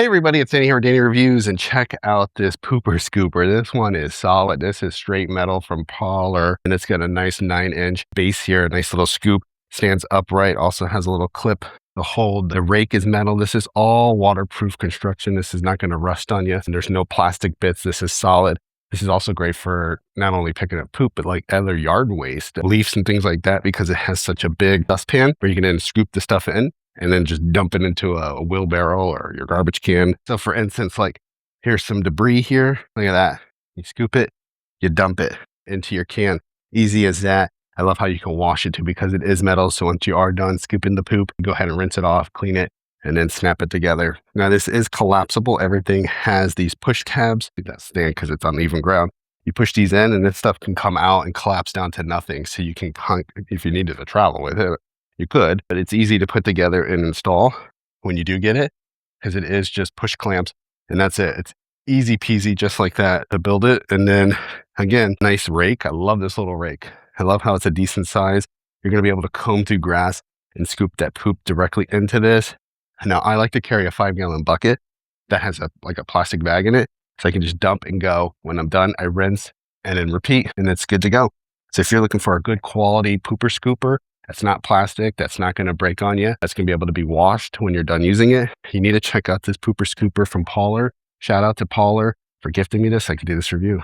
Hey everybody, it's Danny here with Danny Reviews, and check out this pooper scooper. This one is solid. This is straight metal from Pawler, and it's got a nice 9-inch base here, a nice little scoop, stands upright, also has a little clip to hold. The rake is metal. This is all waterproof construction. This is not going to rust on you, and there's no plastic bits. This is solid. This is also great for not only picking up poop, but like other yard waste, leaves and things like that, because it has such a big dustpan where you can then scoop the stuff in and then just dump it into a wheelbarrow or your garbage can. So for instance, like here's some debris here. Look at that. You scoop it, you dump it into your can. Easy as that. I love how you can wash it too, because it is metal. So once you are done scooping the poop, go ahead and rinse it off, clean it, and then snap it together. Now this is collapsible. Everything has these push tabs that stand because it's on even ground. You push these in and this stuff can come out and collapse down to nothing. So you can, if you needed to travel with it, you could, but it's easy to put together and install when you do get it, because it is just push clamps and that's it. It's easy peasy just like that to build it. And then again, nice rake. I love this little rake. I love how it's a decent size. You're going to be able to comb through grass and scoop that poop directly into this. Now I like to carry a 5-gallon bucket that has like a plastic bag in it, so I can just dump and go. When I'm done, I rinse and then repeat, and it's good to go. So if you're looking for a good quality pooper scooper, that's not plastic, that's not going to break on you, that's going to be able to be washed when you're done using it, you need to check out this pooper scooper from Pawler. Shout out to Pawler for gifting me this. I could do this review.